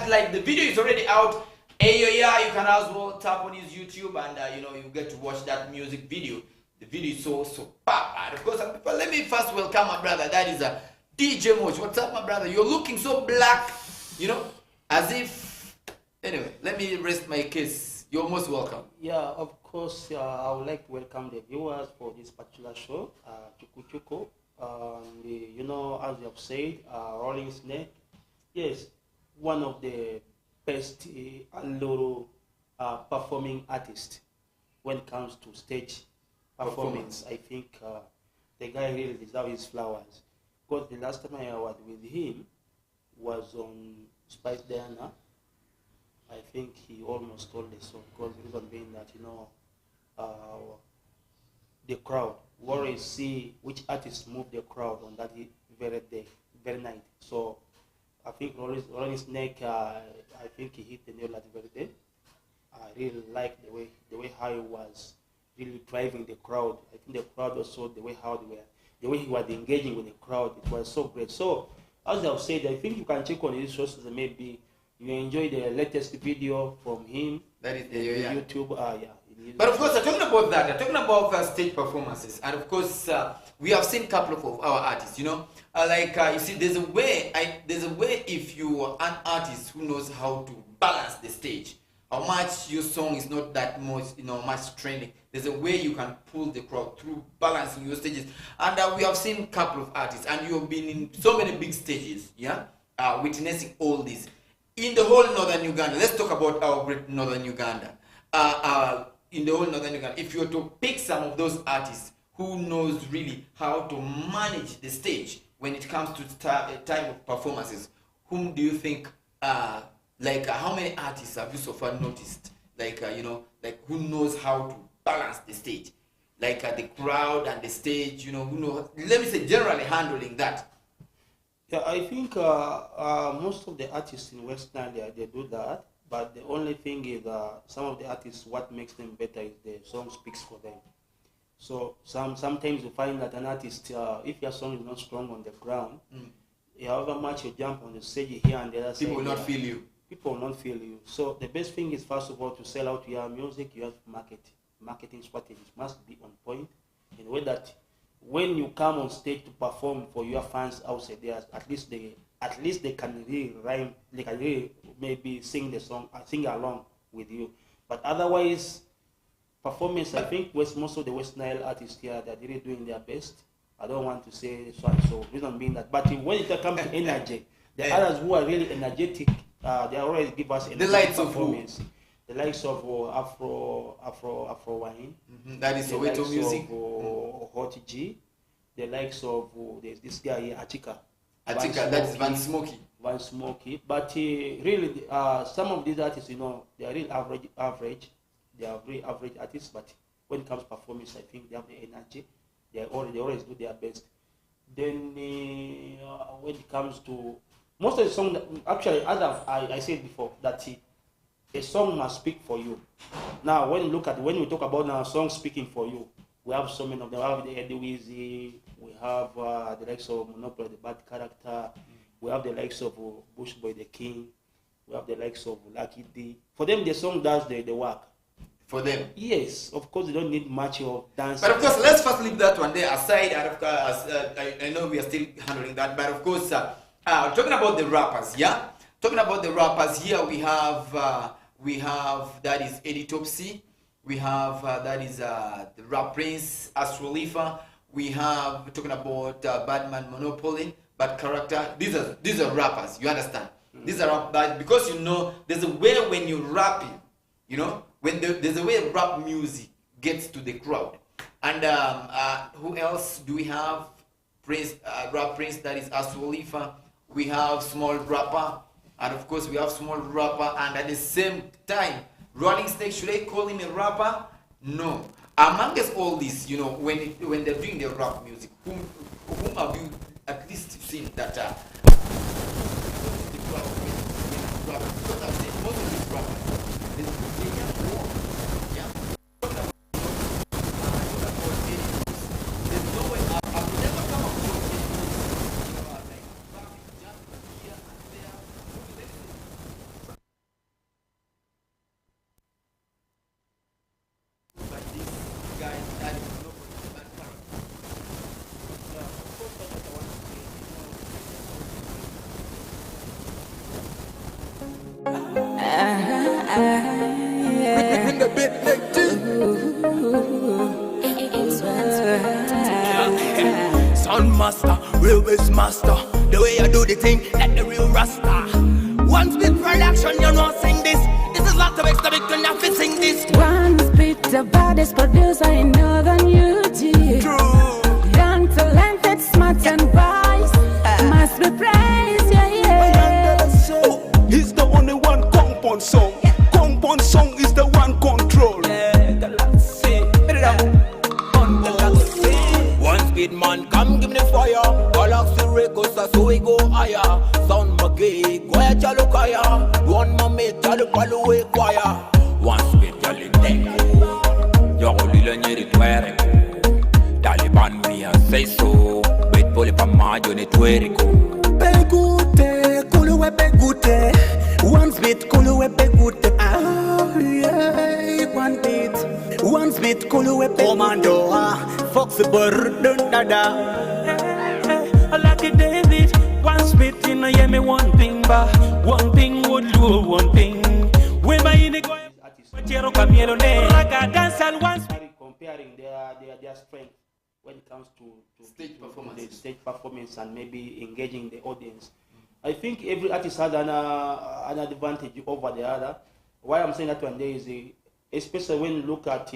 that. Like, the video is already out. Hey, yeah, you can as well tap on his YouTube and you get to watch that music video. The video is so pop. And of course, let me first welcome my brother. That is a DJ Moch. What's up, my brother? You're looking so black, as if. Anyway, let me rest my case. You're most welcome. Yeah, of course. I would like to welcome the viewers for this particular show, CHUKU CHUKU. As you have said, Rolling Snake, yes, one of the best performing artists when it comes to stage performance. I think the guy really deserves his flowers. Because the last time I was with him was on Spice Diana. I think he almost stole the song because the reason being that the crowd. We always see which artists move the crowd on that very day, very night. So I think Rolling Snake, I think he hit the nail that very day. I really like the way how he was really driving the crowd. I think the crowd also the way he was engaging with the crowd. It was so great. So as I've said, I think you can check on his sources and maybe you enjoy the latest video from him. That is YouTube. But of course, talking about that, talking about stage performances, and of course, we have seen a couple of our artists. You see, there's a way if you are an artist who knows how to balance the stage, how much your song is not that much trending. There's a way you can pull the crowd through balancing your stages, and we have seen a couple of artists, and you have been in so many big stages, witnessing all this in the whole northern Uganda. Let's talk about our great northern Uganda. In the whole northern Uganda, if you were to pick some of those artists who knows really how to manage the stage when it comes to time of performances, whom do you think? How many artists have you so far noticed? Who knows how to balance the stage, the crowd and the stage? Who know? Let me say, generally handling that. Yeah, I think most of the artists in West Nigeria they do that. But the only thing is some of the artists, what makes them better is the song speaks for them. So sometimes you find that an artist, if your song is not strong on the ground, however much you jump on the stage here and there, people will not feel you. People will not feel you. So the best thing is, first of all, to sell out your music. You have marketing strategies must be on point in a way that when you come on stage to perform for your fans outside there, at least they can really rhyme, they can really maybe sing the song, sing along with you. But otherwise, performance, I think most of the West Nile artists here, they're really doing their best. I don't want to say so and so, reason being that. But when it comes to energy, the others who are really energetic, they always give us the lights performance. The likes of Afro Wine. That is Soweto music. Hot G. The likes of there's this guy here, Achika, that's Van Smokey. But really, some of these artists, they are really average. They are very average artists, but when it comes to performance, I think they have the energy. They always do their best. Then when it comes to most of the songs, actually, as I said before, that a song must speak for you. Now, when we talk about now songs speaking for you, we have so many of them. We have the Eddie Weezy, we have the likes of Monopoly, the bad character. We have the likes of Bush Boy the King. We have the likes of Lucky D. For them, the song does the work. For them? Yes, of course, they don't need much of dance. But of course, let's first leave that one there aside. And of course, I know we are still handling that. But of course, talking about the rappers, Talking about the rappers here, we have that is Eddie Topsy. We have that is the Rap Prince, Astrolifa. We have talking about Badman Monopoly, Bad Character. These are rappers. You understand? These are because there's a way when you're rapping, when there's a way rap music gets to the crowd. And who else do we have? Rap Prince, that is Astrolifa. We have Small Rapper, and of course we have Small Rapper, and at the same time, Rolling Snake. Should I call him a rapper? No. Amongst all this, when they're doing the rap music, whom have you at least seen that? Because I've seen most of these rappers, they can walk. There's no way I've never come across anything about like rapping just here and there. master. The way you do the thing, like the real Rasta. One spit production, you know, sing this. This is lot of extra big when you sing this. One spit, the baddest producer in Northern UG. True. Young, talented, smart and wise. Must be praised, yeah, yeah. He's the only one compound song. Compound song is the one control. One speed man, come give me the fire. Galaxy records, so we go higher. Sound magay, go ahead, Chalukaya. One mame, Chalupalu, choir. One speed, Jaliteko. Yorulila nyeri twereko. Taliban, we are say so. Wait, Polipa, Johnny Twereko. Begute, kuluwe begute. One speed, kuluwe begute. Ah, yeah, one beat. One speed, kuluwe begute. Commando, Fox burden dada. I like it, David. One spit in a me one thing, but one thing would do one thing. When my in the go, dance and one comparing their strength when it comes to Stage performance. the stage performance and maybe engaging the audience. I think every artist has an advantage over the other. Why I'm saying that one day is especially when you look at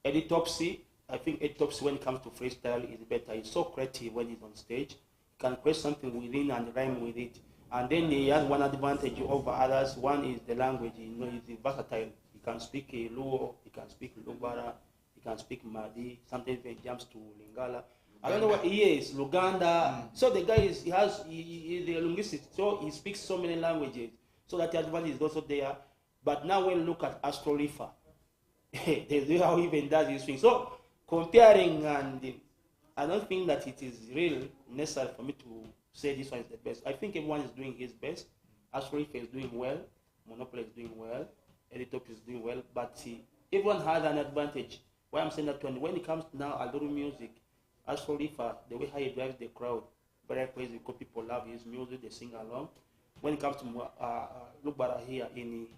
Eddie Topsy. I think Eddie Topsy, when it comes to freestyle, is better. He's so creative when he's on stage. He can create something within and rhyme with it. And then he has one advantage over others. One is the language. He's versatile. He can speak Luo, he can speak Lubara, he can speak Madi. Sometimes he jumps to Lingala. I don't know what he is, Luganda. So the guy is he the linguist. So he speaks so many languages. So that advantage is also there. But now when you look at Astro Rifa, there's how he even does his thing. So comparing, and I don't think that it is really necessary for me to say this one is the best. I think everyone is doing his best. Astro Rifa is doing well. Monopoly is doing well. Editop is doing well. But everyone has an advantage. Why I'm saying that when it comes to now Aluru music, Astro Rifa, the way how he drives the crowd, very crazy because people love his music, they sing along. When it comes to Lubara here in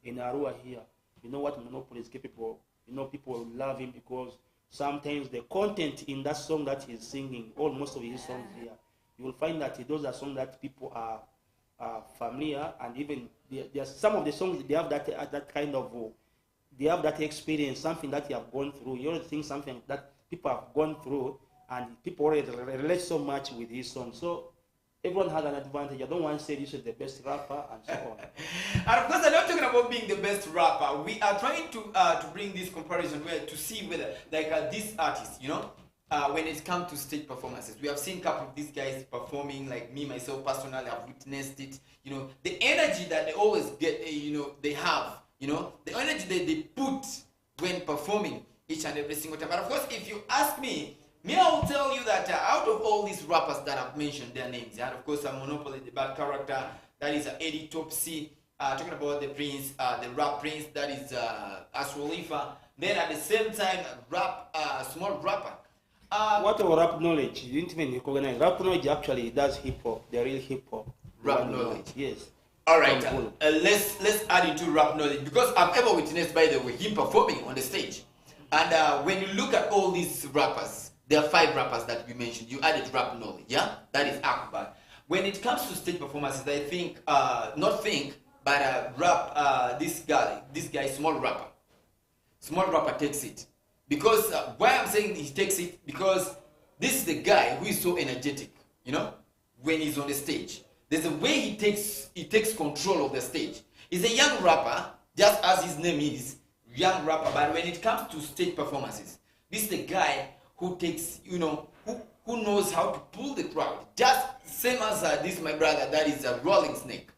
Arua here, you know what Monopoly is capable. You know, people love him because sometimes the content in that song that he's singing, or most of his songs here, you will find that those are songs that people are familiar, and even there's some of the songs they have that kind of they have that experience, something that you have gone through. You already think something that people have gone through, and people already relate so much with his song. So everyone has an advantage. I don't want to say this is the best rapper and so on. And of course, I'm not talking about being the best rapper. We are trying to bring this comparison where to see whether these artists, you know, when it comes to stage performances, we have seen a couple of these guys performing. Like me myself personally, I've witnessed it. You know, the energy that they always get, you know, they have, you know, the energy that they put when performing each and every single time. But of course, if you ask me, I will tell you that out of all these rappers that I've mentioned their names, and of course, Monopoly, the bad character, that is Eddie Topsy, talking about the Prince, the rap Prince, that is Astro Rifa. Then at the same time, small rapper. What about rap knowledge? You didn't even recognize. Rap knowledge actually does hip hop, the real hip hop. Rap knowledge. Yes. All right, let's add into rap knowledge, because I've ever witnessed, by the way, him performing on the stage. And when you look at all these rappers, there are 5 rappers that we mentioned. You added rap knowledge, yeah? That is Akbar. When it comes to stage performances, I think, this guy, small rapper takes it. Because, why I'm saying he takes it, because this is the guy who is so energetic, you know, when he's on the stage. There's a way he takes control of the stage. He's a young rapper, just as his name is, young rapper, but when it comes to stage performances, this is the guy who takes, you know, who knows how to pull the crowd. Just same as this, my brother, that is a Rolling Snake.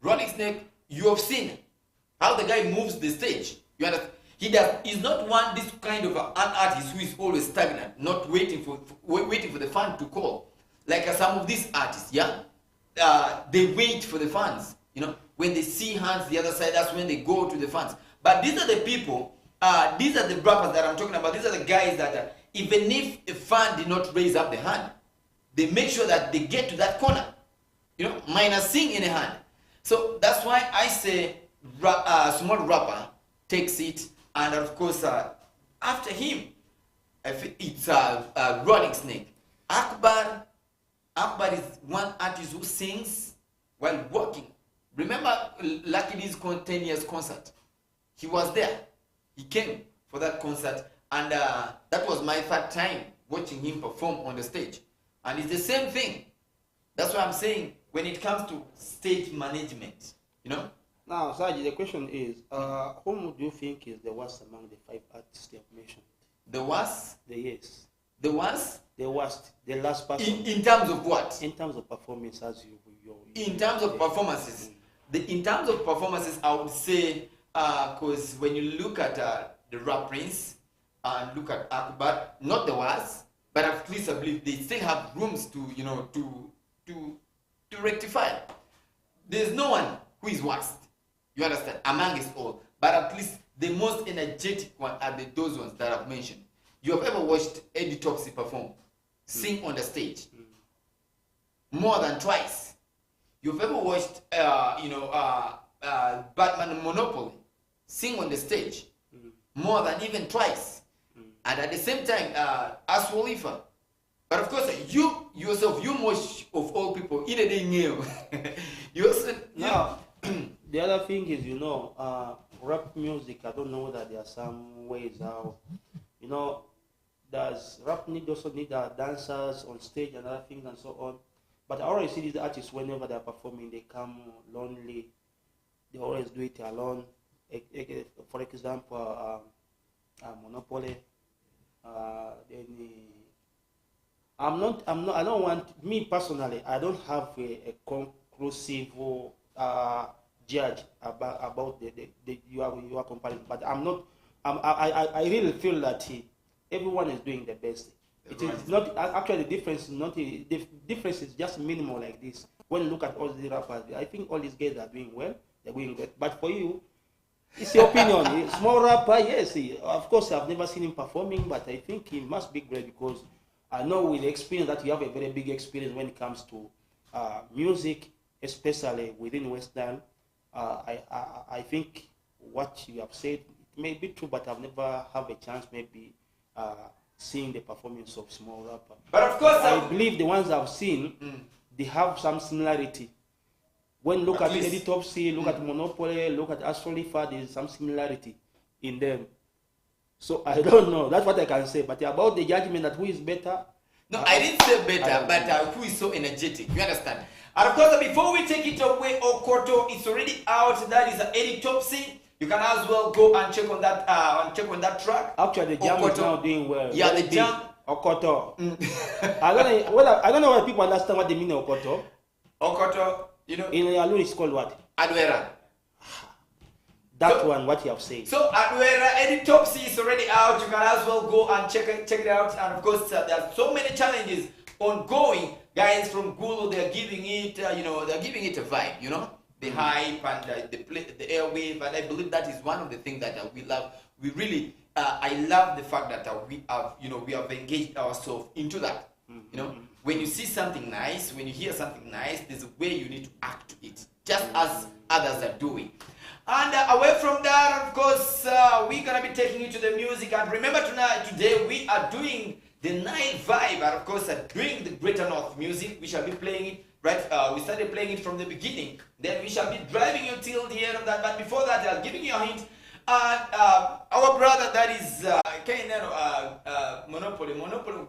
Rolling Snake, you have seen how the guy moves the stage. You understand? He's not this kind of an artist who is always stagnant, not waiting for the fan to call. Like some of these artists, yeah? They wait for the fans. You know, when they see hands the other side, that's when they go to the fans. But these are the people, these are the rappers that I'm talking about. These are the guys that even if a fan did not raise up the hand, they make sure that they get to that corner. You know, minus sing in a hand. So that's why I say small rapper takes it, and of course after him, it's Rolling Snake. Akbar Akbar is one artist who sings while working. Remember Lucky D's 10 years concert? He was there. He came for that concert, and that was my third time watching him perform on the stage. And it's the same thing. That's why I'm saying when it comes to stage management, you know. Now, Saji, the question is, whom do you think is the worst among the 5 artists you have mentioned? The worst? The worst? The worst, the last person. In terms of what? In terms of performance, as you in terms of performances. In terms of performances, I would say, because when you look at the Rap Prince and look at Akbar, not the worst, but at least I believe they still have rooms to, you know, to rectify. There's no one who is worst. You understand? Among us all. But at least the most energetic one are those ones that I've mentioned. You have ever watched Eddie Topsy perform, sing on the stage more than twice. You've ever watched, Batman Monopoly sing on the stage more than even twice. And at the same time, Aswalifa. But of course, you yourself, you most of all people, in a day new. You also, now, the other thing is, you know, rap music, I don't know that there are some ways how, you know, does rap also need dancers on stage and other things and so on. But I always see these artists, whenever they're performing, they come lonely. They always do it alone. For example, Monopoly. I don't want, me personally, I don't have a conclusive judge about the you are comparing. But I really feel that everyone is doing the best. It is not actually the difference. The difference is just minimal like this. When you look at all the rappers, I think all these guys are doing well. They're doing good. But for you, it's your opinion. Small rapper, yes. Of course, I've never seen him performing, but I think he must be great because I know with the experience that you have a very big experience when it comes to music, especially within Western. I think what you have said it may be true, but I've never had a chance maybe seeing the performance of small rapper. But of course, I believe the ones I've seen, they have some similarity. When look at Eddie Topsy, look at Monopoly, look at Astrolifa, there is some similarity in them. So I don't know. That's what I can say. But about the judgment that who is better. No, I didn't say better, but who is so energetic. You understand? And of course, before we take it away, Okoto, it's already out. That is Eddie Topsy. You can as well go and check on that track. Actually, the jam is now doing well. Yeah, the jam. Okoto. I don't know why people understand what they mean Okoto. Okoto, you know. In Alu, it's called what? Adwera. That one, what you have said. So Adwera, Eddie Topsy is already out. You can as well go and check it out. And of course, there are so many challenges ongoing. Guys from Gulu, they're giving it, they're giving it a vibe, you know. The hype and the airwave, and I believe that is one of the things that we love. We really, I love the fact that we have engaged ourselves into that. You know, when you see something nice, when you hear something nice, there's a way you need to act to it, just as others are doing. And away from that, of course, we're gonna be taking you to the music. And remember today we are doing the night vibe, and of course, doing the Greater North music. We shall be playing it. Right, we started playing it from the beginning. Then we shall be driving you till the end of that. But before that, I'm giving you a hint. Our brother, that is Monopoly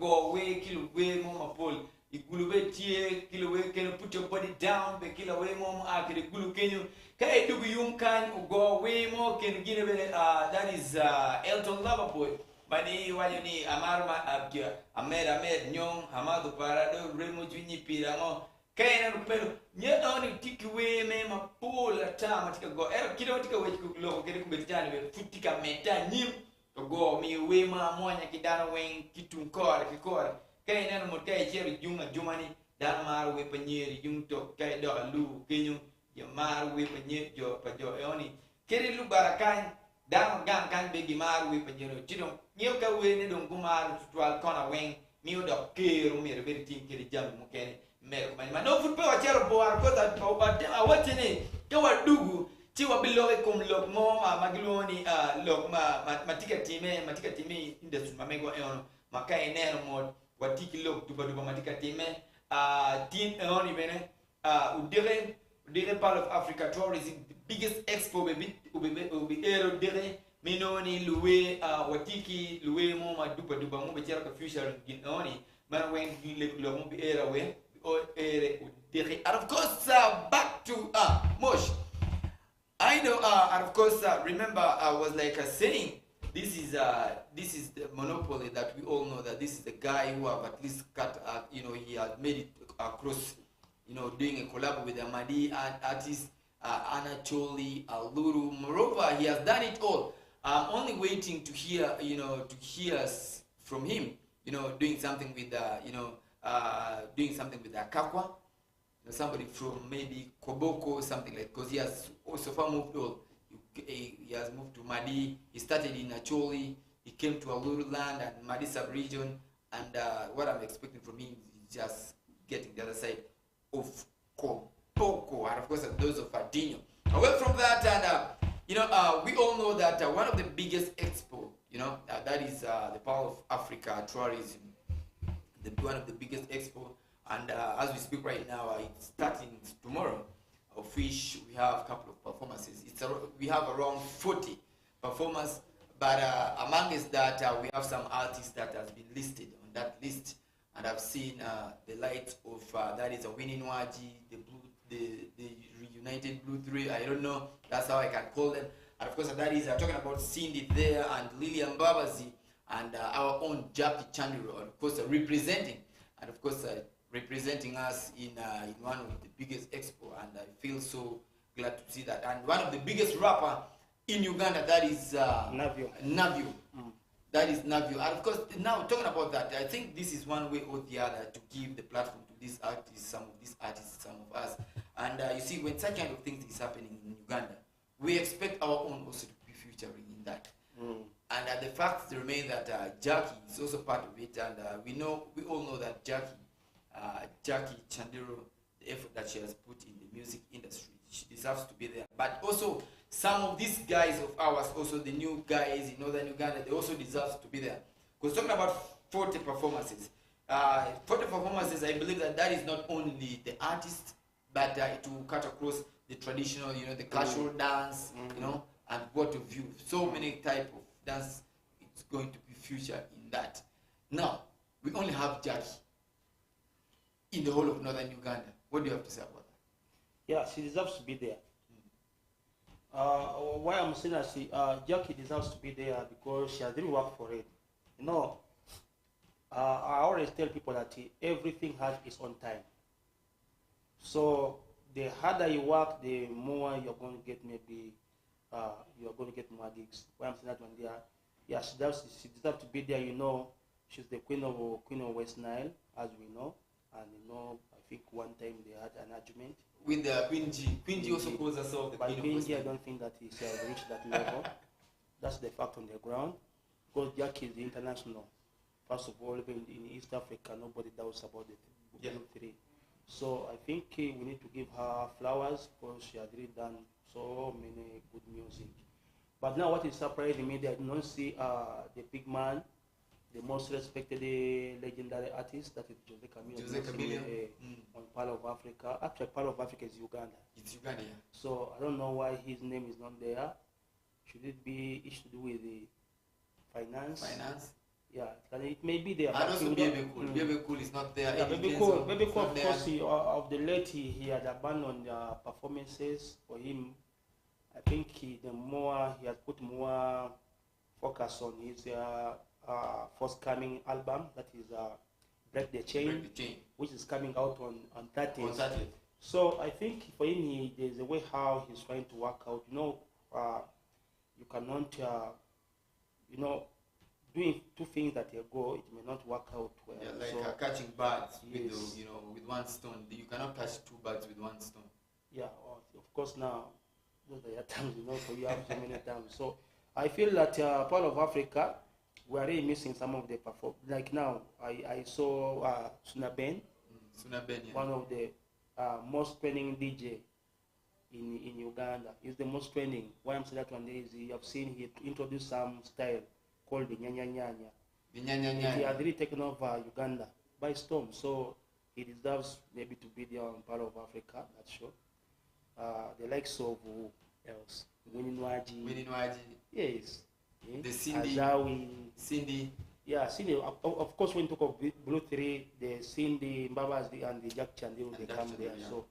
go away, kill away, mama Paul. Igulube tie, kill away, can put your body down, be kill away, mom, akiri gulu kenyu. Kay do you can go away more, can give that is Elton Loverboy. Bani wajuni amarma abgia, Ahmed Nyong, Hamadu Parado, Remo Juni Piramo. Kaya na rupelo nyeta oni tiki we me mapola tama tika go kila tika we kulo kile kubetijana we futika meta nyim to go mi we ma monya kidana wen kitu nkora kikora kaya na motai cheri jumani dan mar we panyeri jum to kaya do lu kenyu ya mar we panyeri jo pa jo oni kiri lu barakan dan gang kan begi mar we panyeri chidom nyo ka we ne dong kumar twal kona wen mi do kero mi reveri tin kiri jam mukene no foot power chero boar ko ta awatini kawa dugu tiwa biloke kum lok mo magiloni lok matika time industry mamego eon makai nero mod watiki lok duba matika time Tin Eoni Bene, Udire part of Africa tourism, the biggest expo will be Aero Dire, Minoni, Lue, Watiki, Lue Moma, Dupa Dupa, Mobile Future in Oni, Man when you live be Air away, or Air Dire. And of course, back to Mosh. I know, and of course, remember, I was like saying, this is the monopoly that we all know that this is the guy who have at least cut, he has made it across, doing a collab with Amadi artist, Anatoly, Aluru. Moreover, he has done it all. I'm only waiting to hear, from him, doing something with, Kakwa. Somebody from maybe Koboko, something like, because he has also far moved all. He has moved to Madi. He started in Acholi. He came to Aluru land and Madi sub-region. And what I'm expecting from him is just getting the other side of Koboko. And of course, those of Adino. Away from that, and we all know that one of the biggest expo, that is the Power of Africa tourism. One of the biggest expo. And as we speak right now, it's starting tomorrow, of which we have a couple of performances. We have around 40 performers, but amongst that, we have some artists that has been listed on that list. And I've seen the light of, that is a Winnie Nwaji, the Reunited Blue 3, I don't know, that's how I can call them. And of course, that is talking about Cindy there, and Lillian Babazi, and our own Jackie Chandiro, of course, representing, and of course, representing us in one of the biggest expo, and I feel so glad to see that. And one of the biggest rapper in Uganda, that is Navio. That is Navio. And of course, now talking about that, I think this is one way or the other to give the platform to these artists, some of us. And you see, when such kind of things is happening in Uganda, we expect our own also to be featuring in that. And the fact remains that Jackie is also part of it, and we all know that Jackie Chandiro, the effort that she has put in the music industry, she deserves to be there. But also, some of these guys of ours, also the new guys in northern Uganda, they also deserve to be there. Because talking about 40 performances, I believe that is not only the artist, but it will cut across the traditional, the cultural dance, and what have you. So many type of dance, it's going to be featured in that. Now, we only have Jackie in the whole of northern Uganda. What do you have to say about that? Yeah, she deserves to be there. Why I'm saying that Jackie deserves to be there because she has really worked for it. I always tell people that everything has its own time. So the harder you work, the more you're going to get more gigs. Why I'm saying that one there, yeah, she deserves to be there. She's the queen of West Nile, as we know. And I think one time they had an argument with the Queen G. Queen G also calls herself the Queen of Queen G. I don't think that she has reached that level. That's the fact on the ground. Because Jackie is international. First of all, even in East Africa, nobody doubts about the Blue 3. So I think we need to give her flowers because she has really done so many good music. But now what is surprising me, that I do not see the big man, the most respected legendary artist, that is Jose Chameleon on Pearl of Africa. Actually, Pearl of Africa is Uganda. It's Uganda, yeah. So I don't know why his name is not there. Should it be to do with the finance? Finance? Yeah, it may be there. And also Baby Cool. Baby Cool is not there. Yeah, Baby Cool, of course, of the late, he had abandoned performances for him. I think he has put more focus on his forthcoming album, that is Break the Chain, which is coming out on 30th. So I think for him, there's a way how he's trying to work out. You cannot, doing two things that you go, it may not work out well. Yeah, like catching birds with one stone. You cannot catch two birds with one stone. Yeah, of course now, those are your times, so you have so many times. So I feel that part of Africa, we are really missing some of the performance. Like now, I saw Sunaben, yeah. One of the most trending DJ in Uganda. He's the most trending. Why I'm saying that one day is you have seen he introduced some style called the Nyanya Nyanya. The Nyanya Nyanya. He had really taken over Uganda by storm. So he deserves maybe to be there on part of Africa. That's sure. The likes of who else? Winnie Nwaji. Yes. The Cindy. Azawi. Cindy. Yeah, Cindy. Of course, when you talk of Blue 3, the Cindy, Mbabas, and the Jack Chandil, they come there. Yeah. So,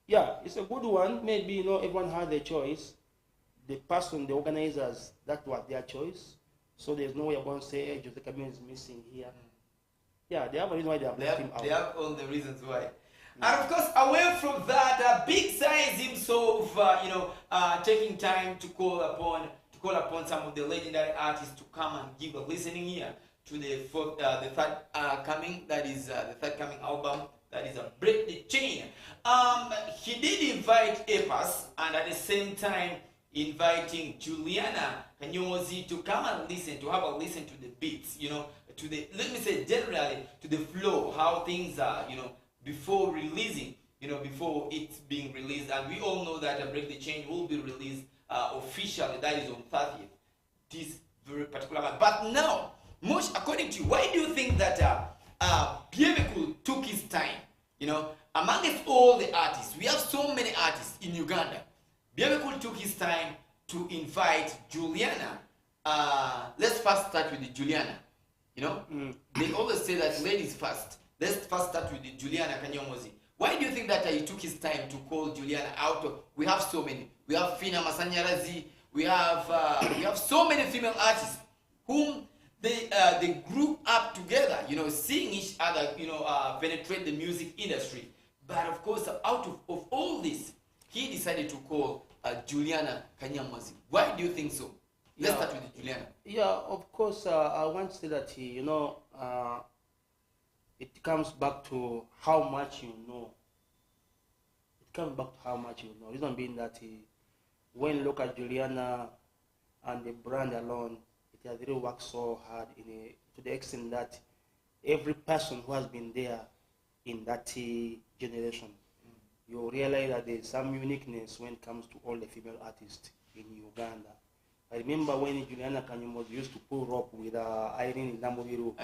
yeah, it's a good one. Maybe, everyone has their choice. The person, the organizers, that was their choice. So there's no way you're going to say, hey, Jose Camille is missing here. Yeah, they have a reason why they have left him out. They have all the reasons why. And of course, away from that, Big Size himself, taking time to call upon some of the legendary artists to come and give a listening ear to the third coming album, that is a Break the Chain. He did invite Epas, and at the same time inviting Juliana Kanyomozi to come and listen, to have a listen to the beats, let me say generally to the flow, how things are, before releasing, before it's being released. And we all know that Break the Chain will be released officially, that is on 30th, this very particular month. But now, Mosh, according to you, why do you think that Biebeku took his time? Amongst all the artists, we have so many artists in Uganda. Biebeku took his time to invite Juliana. Let's first start with the Juliana. They always say that ladies first. Let's first start with the Juliana Kanyomozi. Why do you think that he took his time to call Juliana out of? We have so many. We have Fina Masanyarazi. We have so many female artists whom they grew up together. Seeing each other. Penetrate the music industry. But of course, out of all this, he decided to call Juliana Kanyomozi. Why do you think so? Let's start with Juliana. Yeah, of course. I want to say that it comes back to how much you know. It comes back to how much you know. Reason being that when you look at Juliana and the brand alone, it has really worked so hard to the extent that every person who has been there in that generation, you realize that there's some uniqueness when it comes to all the female artists in Uganda. I remember when Juliana Kanyomozi used to pull rope with Irene Namubiru.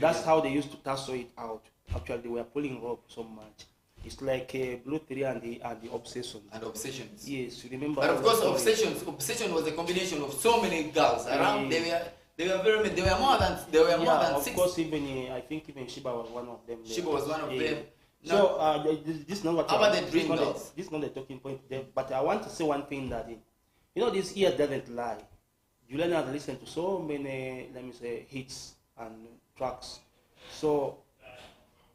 That's how they used to tussle it out. Actually, they were pulling rope so much. It's like Blue 3 and the Obsessions. And Obsessions. Yes, you remember. But of course, Obsession was a combination of so many girls around. They were very many. There were more than of 6. Of course, I think even Shiba was one of them. Shiba was one of them. So this is not what. How about the Dream Girls? This is not the talking point there. But I want to say one thing that this ear doesn't lie. Juliana has listened to so many, let me say, hits and tracks. So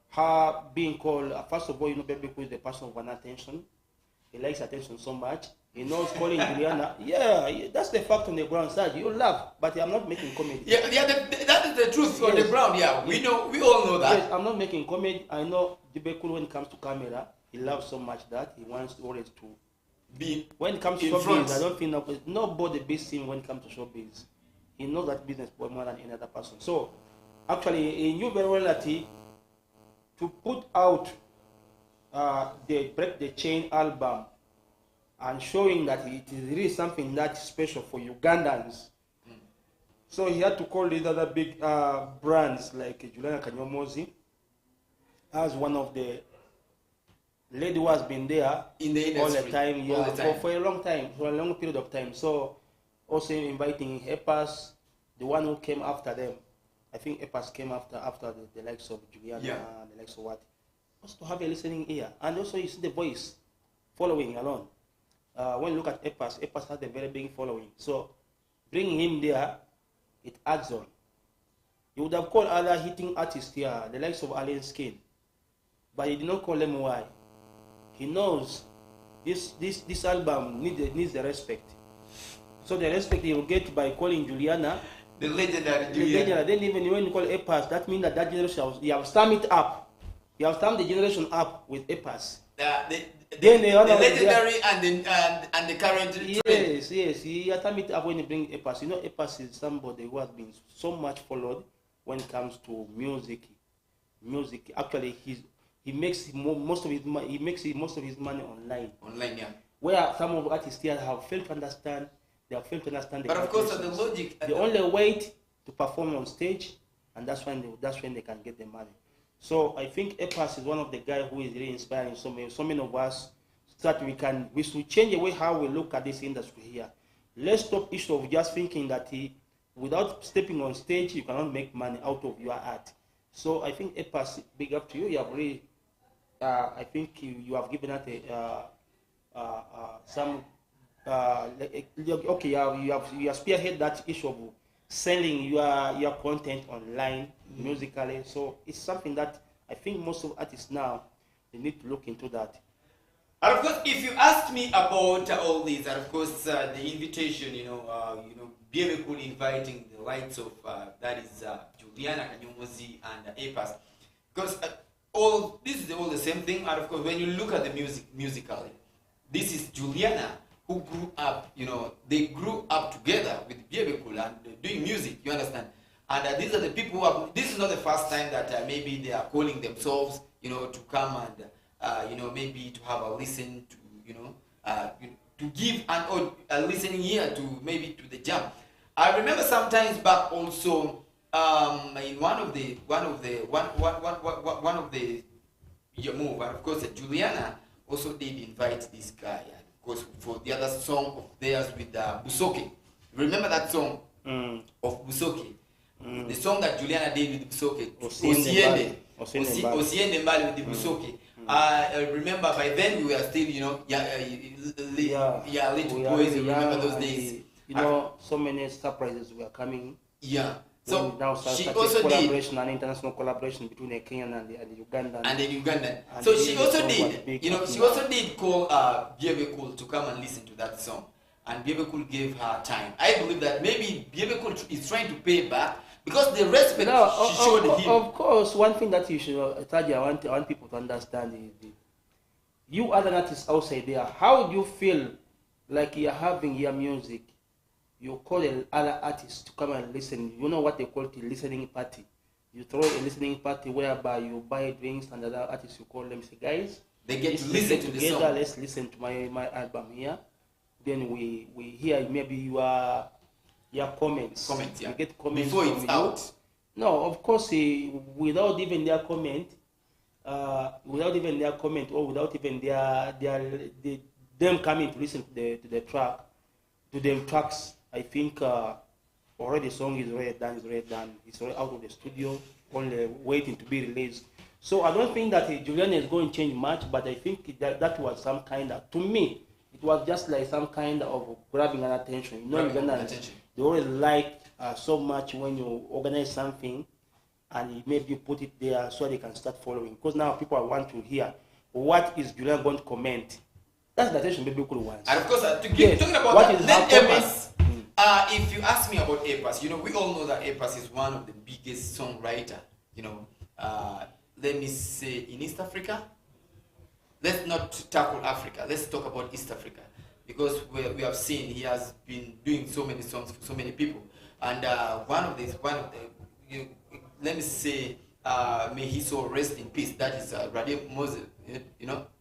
her being called, first of all, Baby is the person of one attention. He likes attention so much. He knows calling Juliana. Yeah, that's the fact on the ground side. You laugh, but I'm not making comedy. Yeah, that is the truth on the ground. Yeah, we all know that. Yes, I'm not making comedy. I know Dibekul, when it comes to camera, he loves so much that he wants always to be. When it comes to showbiz, I don't think nobody beats him when it comes to showbiz. He knows that business more than any other person. So, actually, he knew very well that to put out the Break the Chain album and showing that it is really something that's special for Ugandans. So he had to call these other big brands like Juliana Kanyomozi as one of the lady who has been there in the industry all the time, for a long time, for a long period of time. So also inviting Epas, the one who came after them. I think Epas came after the likes of Juliana and the likes of what. Also to have a listening ear. And also you see the voice following along. When you look at Epas has a very big following. So bringing him there, it adds on. You would have called other hitting artists here, the likes of Alien Skin. But he did not call them. Why? He knows this album needs the respect. So the respect he will get by calling Juliana, the legendary Juliana. Then even when you call Epas, that means that generation, you have stamped it up. You have stamped the generation up with Epas. The legendary and the current. Yes, he has stamped it up when he brings Epas. Epas is somebody who has been so much followed when it comes to music. Actually, he makes most of his money online. Online, yeah. Where some of the artists here have failed to understand. They have failed to understand. But of course, the logic. They only wait to perform on stage, and that's when they can get the money. So I think Epas is one of the guys who is really inspiring so many of us, so that we should change the way how we look at this industry here. Let's stop issue of just thinking that without stepping on stage, you cannot make money out of your art. So I think Epas, big up to you. You have really, I think you have given us some. Okay, you have spearhead that issue of selling your content online musically. So it's something that I think most of artists now, they need to look into that. And of course, if you ask me about all these, and of course the invitation, Beautiful inviting the likes of that is Juliana Kanyomozi and Epas, because this is all the same thing. And of course, when you look at the musically, this is Juliana who grew up. They grew up together with Beautiful and doing music. You understand? And these are the people who have. This is not the first time that maybe they are calling themselves, to come and maybe to have a listen to, to give a listening ear to maybe to the jam. I remember sometimes back also in one of the move, and of course Juliana also did invite this guy, and of course for the other song of theirs with Busoke. Remember that song of Busoke? The song that Juliana did with Busoke, Osiende Mbali with the Busoke. I remember by then we were still, little boys. You remember those days? So many surprises were coming. Yeah. So now she also collaboration and international collaboration between the Kenyan and the Ugandan. And the Ugandan. So she also did, she also did call Biebekul to come and listen to that song. And Biebekul gave her time. I believe that maybe Biebekul is trying to pay back because the respect she showed him. Of course, one thing that you should, I want people to understand is you other artists outside there, how do you feel like you're having your music? You call other artists to come and listen. You know what they call it, a listening party. You throw a listening party whereby you buy drinks and other artists, you call them, say, guys, they get to listen to the song. Let's listen to my album here. Then we hear maybe your comments. Yeah. You get comments before it's out. No, of course, without even their comment, or without even them coming to listen to the track, to the tracks, I think already the song is already done. It's already out of the studio, only waiting to be released. So I don't think that Juliana is going to change much, but I think that was some kind of, to me, it was just like some kind of grabbing an attention. They always like so much when you organize something and maybe you put it there so they can start following. Because now people want to hear what is Juliana going to comment. That's the attention people want. And of course, talking about what that, is then Epas. If you ask me about Epas, we all know that Epas is one of the biggest songwriter. Let me say in East Africa. Let's not tackle Africa. Let's talk about East Africa, because we have seen he has been doing so many songs for so many people. And let me say, may he so rest in peace. That is Radio Moses.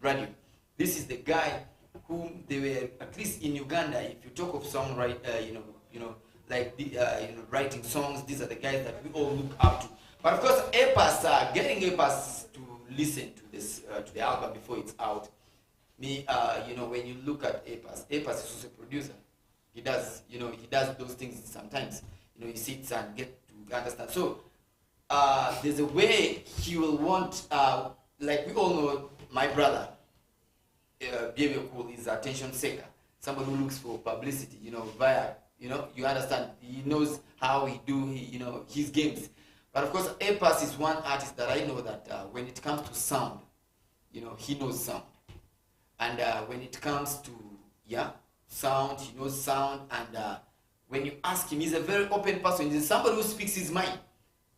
Radio. This is the guy whom they were, at least in Uganda, if you talk of songwriting, writing songs, these are the guys that we all look up to. But of course, Epas, getting Epas to listen to this to the album before it's out. When you look at Epas is also a producer. He does those things sometimes. He sits and get to understand. So there's a way he will want, like we all know, my brother, Biebekul Cool is attention seeker. Somebody who looks for publicity, via, you understand. He knows how he do, his games. But of course, Epas is one artist that I know that when it comes to sound, he knows sound. And when it comes to, sound, he knows sound. And when you ask him, he's a very open person. He's somebody who speaks his mind.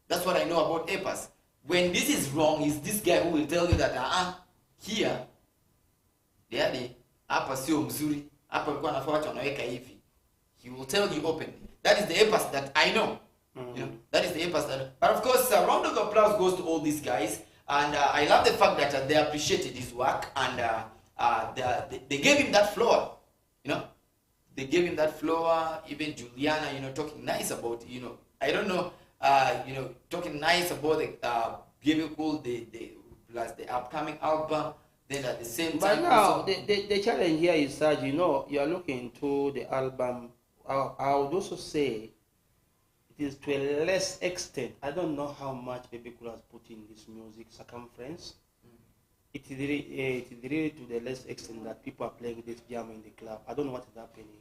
That's what I know about Epas. When this is wrong, he's this guy who will tell you that, here, hapa sio mzuri, hapa alikuwa anafaa watu wanaweka hivi. He will tell you openly. That is the Epas that I know. That is the Epas that. But of course, a round of applause goes to all these guys, and I love the fact that they appreciated his work, and they gave him that floor. They gave him that floor. Even Juliana, talking nice about, I don't know, talking nice about the Baby Cool, the plus the upcoming album, then at the same But time. now, also- the challenge here is that, you know, you are looking to the album. I would also say it is to a less extent. I don't know how much Baby Cool has put in this music circumference. It is really to the less extent that people are playing this jam in the club. I don't know what is happening.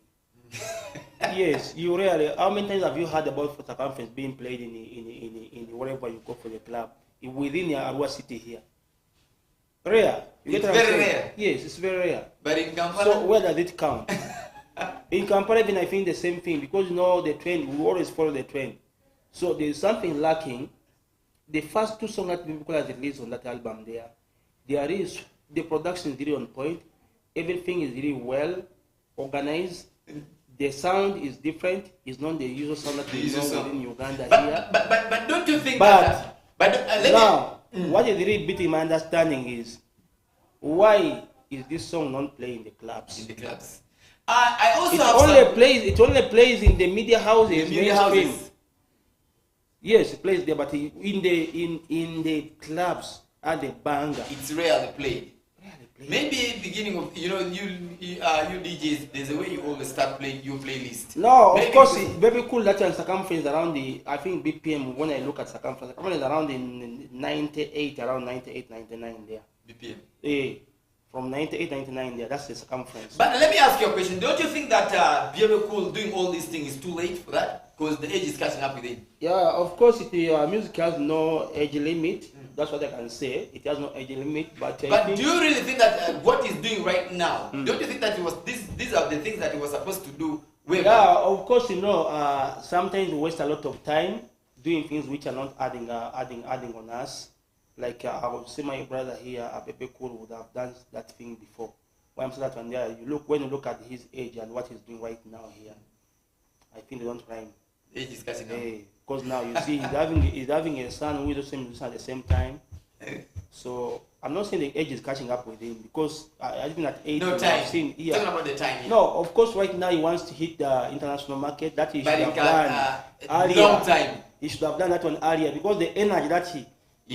Yes, you really. How many times have you heard about for circumference being played in wherever you go for the club within the Arua city here? Rare. You get It's what I'm very saying? rare. Yes, it's very rare. But in Kampala, So where does it count? In Kampala, even I think the same thing, because you know the trend, we always follow the trend. So there's something lacking. The first two songs that people have released on that album there is the production is really on point. Everything is really well organized. The sound is different. It's not the usual sound that we usual know sound. within Uganda here. but don't you think But that? But let now, what is really beating my understanding is why is this song not playing in the clubs? in the clubs, I also It have only plays in the media houses, in the media mainstream. houses. Yes, it plays there, but in the clubs at the banger. It's rarely played. Rarely plays. Maybe beginning of you DJs, there's a way you always start playing your playlist. No, of Maybe course, because- it's very cool that your circumference around I think BPM, when I look at circumference is around in 98, around 98, 99 there. BPM. From 98, 99 there, that's the circumference. But let me ask you a question. Don't you think that Very Cool doing all these things is too late for that? Because the age is catching up with it. Yeah, of course, music has no age limit. That's what I can say. It has no age limit, but I But think do you really think that what he's doing right now? Don't you think that these are the things that he was supposed to do way yeah, back? of course, you know, sometimes we waste a lot of time doing things which are not adding on us. Like I would say, my brother here, Baby Cool, would have done that thing before. When I'm saying that one there, when you look at his age and what he's doing right now here, I think they don't rhyme. The age is catching up. Because now you see, he's having a son who is the same at the same time. So I'm not saying the age is catching up with him, because I think at 8 No time. I've seen Talking about the time. No, of course, right now he wants to hit the international market. That he should But have it can, done earlier. long time. He should have done that one earlier, because the energy that he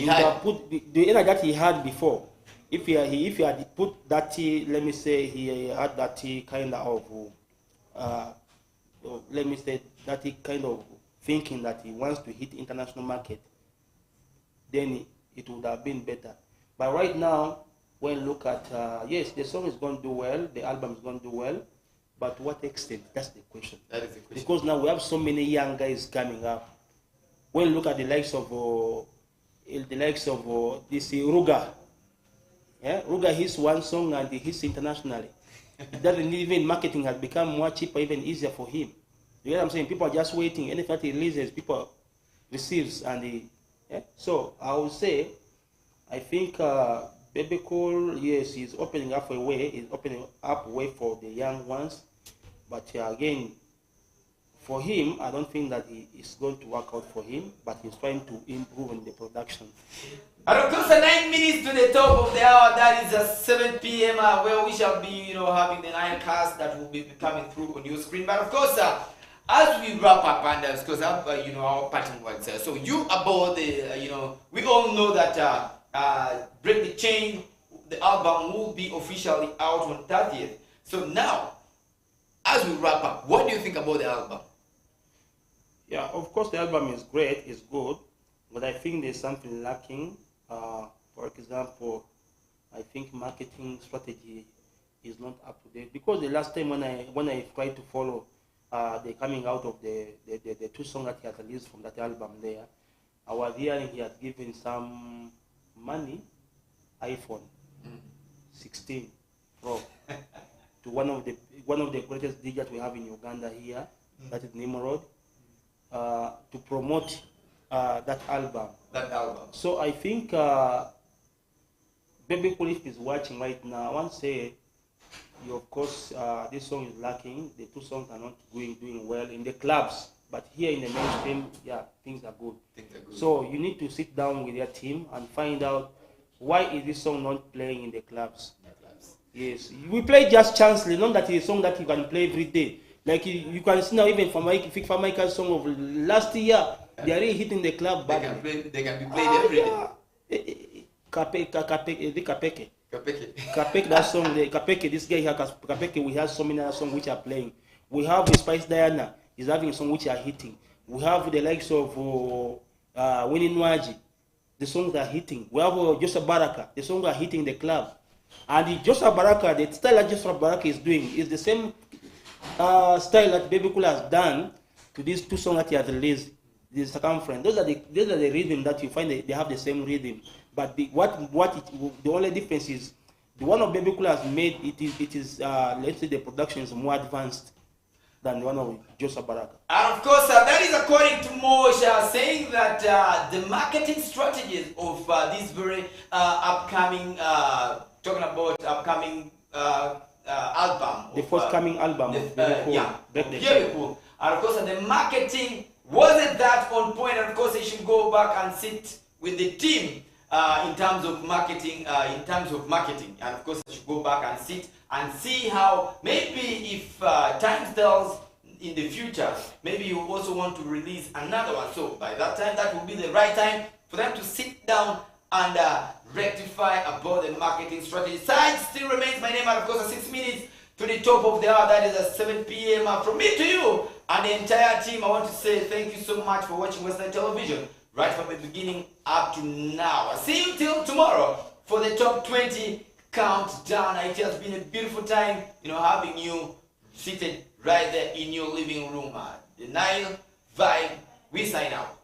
would had. have put, the energy that he had before, if he had put that, let me say he had that kind of, let me say that kind of thinking that he wants to hit international market, then it would have been better. But right now, when you look at, yes, the song is going to do well, the album is going to do well, but to what extent? That's the question. That is the question. Because now we have so many young guys coming up. When you look at the likes of this Ruga, yeah, Ruga hits one song and he hits internationally. It doesn't even, marketing has become more cheaper, even easier for him. You get what I'm saying? People are just waiting. Anything that he releases, people receives, and yeah. So I would say, I think Baby Cool, yes, he's opening up a way. He's opening up a way for the young ones. But again, for him, I don't think that it's going to work out for him. But he's trying to improve in the production. And of course, 9 minutes to the top of the hour. That is 7 p.m. Where we shall be, having the 9 cast that will be coming through on your screen. But of course, as we wrap up, and of course, our parting words. So you about the, we all know that Break the Chain, the album will be officially out on 30th. So now, as we wrap up, what do you think about the album? Yeah, of course, the album is great, it's good, but I think there's something lacking. For example, I think marketing strategy is not up to date, because the last time when I tried to follow the coming out of the 2 songs that he had released from that album there, I was hearing he had given some money, iPhone 16 Pro, to one of the greatest DJs we have in Uganda here, that is Nimrod, to promote that album. So I think Baby Cool, if is watching right now, I want to say, of course, this song is lacking. The 2 songs are not doing well in the clubs, but here in the mainstream, yeah, things are good. So you need to sit down with your team and find out why is this song not playing in the clubs. Yes, we play just chancely, not that it's a song that you can play every day. Like you can see now, even for Michael's song of last year, they are really hitting the club badly. They can be played every day. Kapeke. Kapeke. Kapeke, that song, Kapeke, this guy here, Kapeke, we have so many other songs which are playing. We have the Spice Diana, is having a song which are hitting. We have the likes of Winnie Nwaji, the songs are hitting. We have Joseph Baraka, the songs are hitting the club. And the Joseph Baraka, the style that Joseph Baraka is doing is the same style that Baby Cool has done to these two songs that he has released. The Circumference. Those are the rhythm that you find they have the same rhythm. But the only difference is the one of Baby Cool has made it is let's say the production is more advanced than the one of Joseph Baraka. And of course, that is according to Moshe, saying that the marketing strategies of this very upcoming, talking about upcoming album. The forthcoming album. Very cool. And of course, the marketing wasn't that on point. And of course, they should go back and sit with the team in terms of marketing. And of course, they should go back and sit and see how maybe if time tells in the future, maybe you also want to release another one. So by that time, that will be the right time for them to sit down and rectify about the marketing strategy. Side still remains my name, and of course, 6 minutes to the top of the hour. That is at 7 p.m. From me to you and the entire team, I want to say thank you so much for watching Western Television right from the beginning up to now. I'll see you till tomorrow for the top 20 countdown. It has been a beautiful time, having you seated right there in your living room. The Nile Vibe, we sign out.